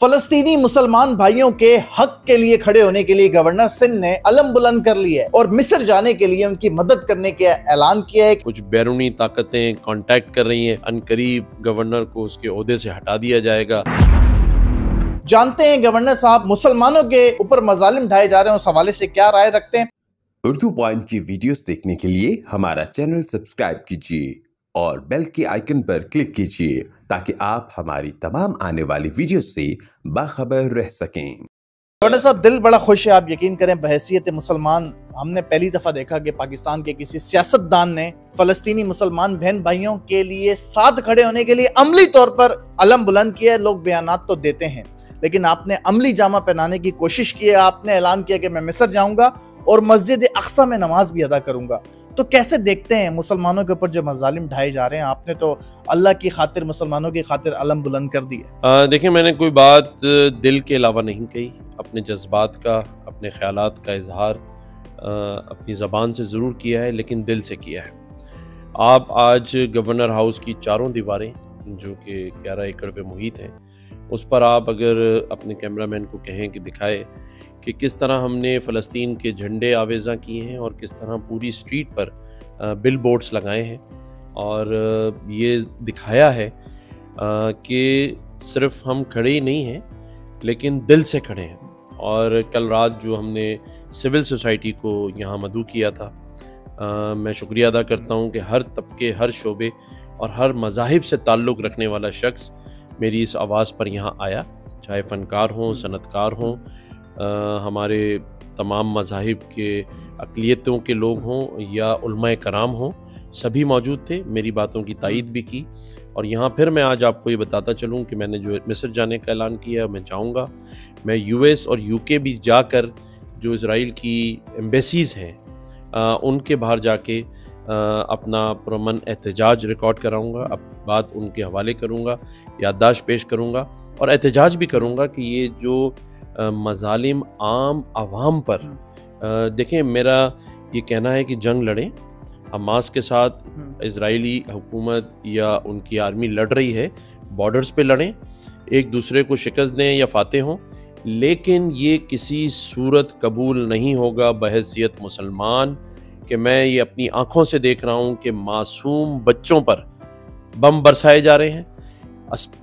फलस्तीनी मुसलमान भाइयों के हक के लिए खड़े होने के लिए गवर्नर सिंध ने अलम बुलंद कर लिया है और मिस्र जाने के लिए उनकी मदद करने का ऐलान किया है। कुछ बैरूनी ताकतें कांटेक्ट कर रही हैं, अनकरीब गवर्नर को उसके ओहदे से हटा दिया जाएगा। जानते हैं गवर्नर साहब मुसलमानों के ऊपर मजालिम ढाए जा रहे हैं, उस हवाले से क्या राय रखते हैं। उर्दू पॉइंट की वीडियोस देखने के लिए हमारा चैनल सब्सक्राइब कीजिए और बेल के आइकन पर क्लिक कीजिए ताकि आप हमारी तमाम आने वाली वीडियो से बाखबर रह सकें। गवर्नर साहब दिल बड़ा खुश है, आप यकीन करें बहैसियत मुसलमान हमने पहली दफा देखा कि पाकिस्तान के किसी सियासतदान ने फलस्तीनी मुसलमान बहन भाइयों के लिए साथ खड़े होने के लिए अमली तौर पर अलम बुलंद किया है। लोग बयानात तो देते हैं लेकिन आपने अमली जामा पहनाने की कोशिश की है। आपने ऐलान किया कि मैं मिस्र जाऊंगा और मस्जिद अक्सा में नमाज भी अदा करूंगा। तो कैसे देखते हैं मुसलमानों के ऊपर जो मजालिम ढाए जा रहे हैं? आपने तो अल्लाह की खातिर मुसलमानों की खातिर अलम बुलंद कर दिया। देखिए, मैंने कोई बात दिल के अलावा नहीं कही। अपने जज्बात का, अपने ख्यालात का इजहार अपनी ज़बान से ज़रूर किया है लेकिन दिल से किया है। आप आज गवर्नर हाउस की चारों दीवारें जो कि 11 एकड़ पे मुहित हैं, उस पर आप अगर अपने कैमरामैन को कहें कि दिखाए कि किस तरह हमने फ़लस्तीन के झंडे आवेज़ा किए हैं और किस तरह पूरी स्ट्रीट पर बिल बोर्ड्स लगाए हैं और ये दिखाया है कि सिर्फ हम खड़े ही नहीं हैं लेकिन दिल से खड़े हैं। और कल रात जो हमने सिविल सोसाइटी को यहाँ मदऊ किया था, मैं शुक्रिया अदा करता हूँ कि हर तबके, हर शोबे और हर मज़ाहिब से ताल्लुक़ रखने वाला शख्स मेरी इस आवाज़ पर यहाँ आया, चाहे फ़नकार हों, सनतकार हों, हमारे तमाम मज़ाहिब के अक़लियतों के लोग हों या उलमाए कराम हों, सभी मौजूद थे। मेरी बातों की तायीद भी की। और यहाँ फिर मैं आज आपको ये बताता चलूँ कि मैंने जो मिस्र जाने का ऐलान किया है, मैं जाऊँगा। मैं यूएस और यूके भी जाकर जो इज़राइल की एम्बेसीज़ हैं उनके बाहर जाके अपना पुरअमन एहतजाज रिकॉर्ड कराऊंगा, अपनी बात उनके हवाले करूंगा, याददाश्त पेश करूंगा और एहतजाज भी करूंगा कि ये जो मजालिम आम आवाम पर देखें, मेरा ये कहना है कि जंग लड़ें, हमास के साथ इजरायली हुकूमत या उनकी आर्मी लड़ रही है, बॉर्डर्स पे लड़ें, एक दूसरे को शिकस्त दें या फाते हों, लेकिन ये किसी सूरत कबूल नहीं होगा बहैसियत मुसलमान कि मैं ये अपनी आंखों से देख रहा हूँ कि मासूम बच्चों पर बम बरसाए जा रहे हैं,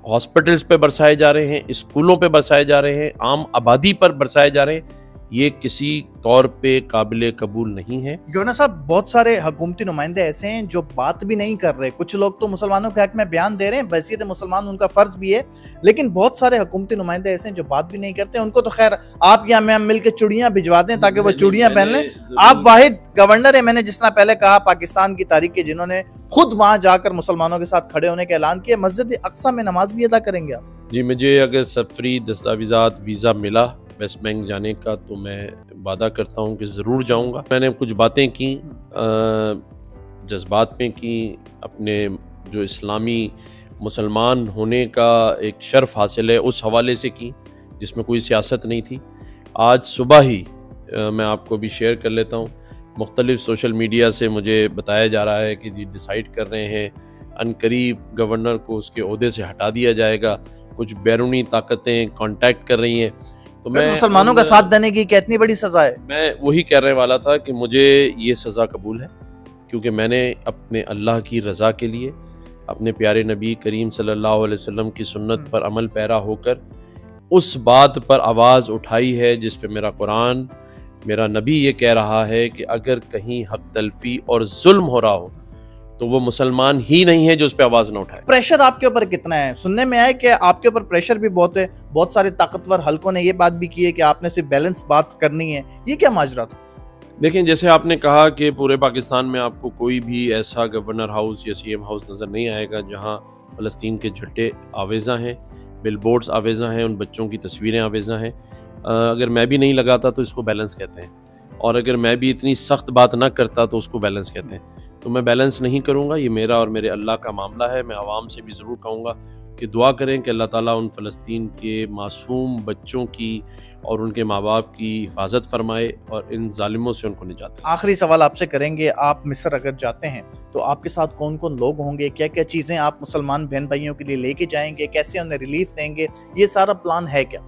हॉस्पिटल्स पे बरसाए जा रहे हैं, स्कूलों पे बरसाए जा रहे हैं, आम आबादी पर बरसाए जा रहे हैं। ये किसी तौर पे काबिले कबूल नहीं है। गवर्नर साहब, बहुत सारे हुकूमती नुमाइंदे ऐसे हैं जो बात भी नहीं कर रहे। कुछ लोग तो मुसलमानों के हक में बयान दे रहे हैं, बहैसियत मुसलमान उनका फर्ज भी है, लेकिन बहुत सारे हुकूमती नुमाइंदे ऐसे हैं जो बात भी नहीं करते। उनको तो खैर आप या मैं मिल के चूड़ियाँ भिजवा दें ताकि वो चूड़ियाँ पहन लें। आप वाहिद गवर्नर है, मैंने जिस तरह पहले कहा, पाकिस्तान की तारीख के, जिन्होंने खुद वहां जाकर मुसलमानों के साथ खड़े होने का ऐलान किया। मस्जिद अक्सा में नमाज भी अदा करेंगे आप? जी, मुझे अगर सफरी दस्तावेज़ात वीज़ा मिला वेस्ट बैंक जाने का तो मैं वादा करता हूँ कि ज़रूर जाऊँगा। मैंने कुछ बातें की, जज्बात में की, अपने जो इस्लामी मुसलमान होने का एक शर्फ हासिल है उस हवाले से की, जिसमें कोई सियासत नहीं थी। आज सुबह ही मैं आपको भी शेयर कर लेता हूँ, मुख्तलिफ सोशल मीडिया से मुझे बताया जा रहा है कि जी डिसाइड कर रहे हैं अनकरीब गवर्नर को उसके ओहदे से हटा दिया जाएगा, कुछ बैरूनी ताकतें कांटेक्ट कर रही हैं। तो मैं मुसलमानों का साथ देने की कितनी बड़ी सज़ा है? मैं वही कहने वाला था कि मुझे ये सज़ा कबूल है, क्योंकि मैंने अपने अल्लाह की रज़ा के लिए, अपने प्यारे नबी करीम सल्लल्लाहु अलैहि वसल्लम की सुन्नत पर अमल पैरा होकर उस बात पर आवाज़ उठाई है जिस पे मेरा कुरान, मेरा नबी ये कह रहा है कि अगर कहीं हक तलफी और जुल्म हो रहा हो तो वो मुसलमान ही नहीं है जो उस पर आवाज़ न उठाए। प्रेशर आपके ऊपर कितना है? सुनने में आया कि आपके ऊपर प्रेशर भी बहुत है। बहुत सारे ताकतवर हलकों ने ये बात भी की है कि आपने सिर्फ बैलेंस बात करनी है। ये क्या माजरा था? देखें, जैसे आपने कहा कि पूरे पाकिस्तान में आपको कोई भी ऐसा गवर्नर हाउस या सीएम हाउस नज़र नहीं आएगा जहाँ फ़लस्तीन के झंडे आवेज़ा हैं, बिल बोर्ड्स आवेज़ा हैं, उन बच्चों की तस्वीरें आवेज़ा हैं। अगर मैं भी नहीं लगाता तो इसको बैलेंस कहते हैं, और अगर मैं भी इतनी सख्त बात ना करता तो उसको बैलेंस कहते हैं। तो मैं बैलेंस नहीं करूँगा, ये मेरा और मेरे अल्लाह का मामला है। मैं आवाम से भी ज़रूर कहूँगा कि दुआ करें कि अल्लाह ताला उन फ़लस्तीन के मासूम बच्चों की और उनके माँ बाप की हिफाजत फरमाए और इन जालिमों से उनको निजात दे। आखिरी सवाल आपसे करेंगे, आप मिस्र अगर जाते हैं तो आपके साथ कौन कौन लोग होंगे, क्या क्या चीज़ें आप मुसलमान बहन भाइयों के लिए लेके जाएंगे, कैसे उन्हें रिलीफ देंगे, ये सारा प्लान है क्या?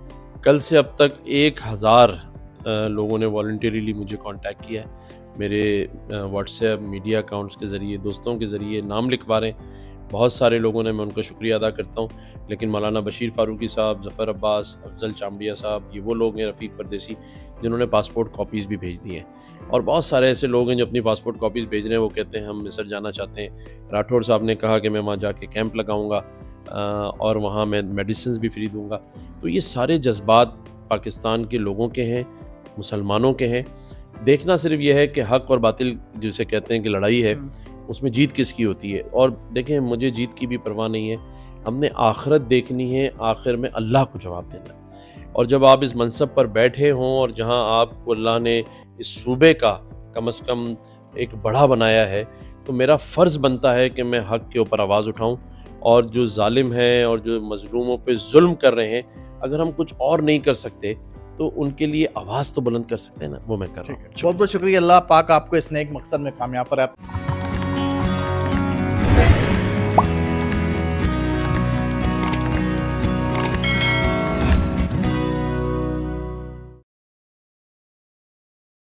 कल से अब तक 1000 लोगों ने वॉलंटियरली मुझे कांटेक्ट किया है। मेरे व्हाट्सएप मीडिया अकाउंट्स के ज़रिए, दोस्तों के ज़रिए नाम लिखवा रहे हैं। बहुत सारे लोगों ने, मैं उनका शुक्रिया अदा करता हूँ। लेकिन मौलाना बशीर फ़ारूकी साहब, ज़फ़र अब्बास, अफजल चामड़िया साहब, ये वो लोग हैं, रफ़ीक परदेसी, जिन्होंने पासपोर्ट कॉपीज़ भी भेज दी हैं। और बहुत सारे ऐसे लोग हैं जो अपनी पासपोर्ट कॉपीज़ भेज रहे हैं। वो कहते हैं हम मिस्र जाना चाहते हैं। राठौर साहब ने कहा कि मैं वहाँ जाके कैंप लगाऊँगा और वहाँ मैं मेडिसिन भी फ्री दूँगा। तो ये सारे जज्बात पाकिस्तान के लोगों के हैं, मुसलमानों के हैं। देखना सिर्फ ये है कि हक़ और बातिल जिसे कहते हैं कि लड़ाई है, उसमें जीत किसकी होती है। और देखें, मुझे जीत की भी परवाह नहीं है। हमने आखिरत देखनी है, आखिर में अल्लाह को जवाब देना है। और जब आप इस मनसब पर बैठे हों और जहां आपको अल्लाह ने इस सूबे का कम से कम एक बड़ा बनाया है, तो मेरा फ़र्ज़ बनता है कि मैं हक़ के ऊपर आवाज़ उठाऊं। और जो जालिम हैं और जो मज़लूमों पे जुल्म कर रहे हैं, अगर हम कुछ और नहीं कर सकते तो उनके लिए आवाज़ तो बुलंद कर सकते हैं ना, वो मैं कर रहा हूँ। बहुत बहुत शुक्रिया। अल्लाह पाक आपको इस नेक मकसद में कामयाब कराए।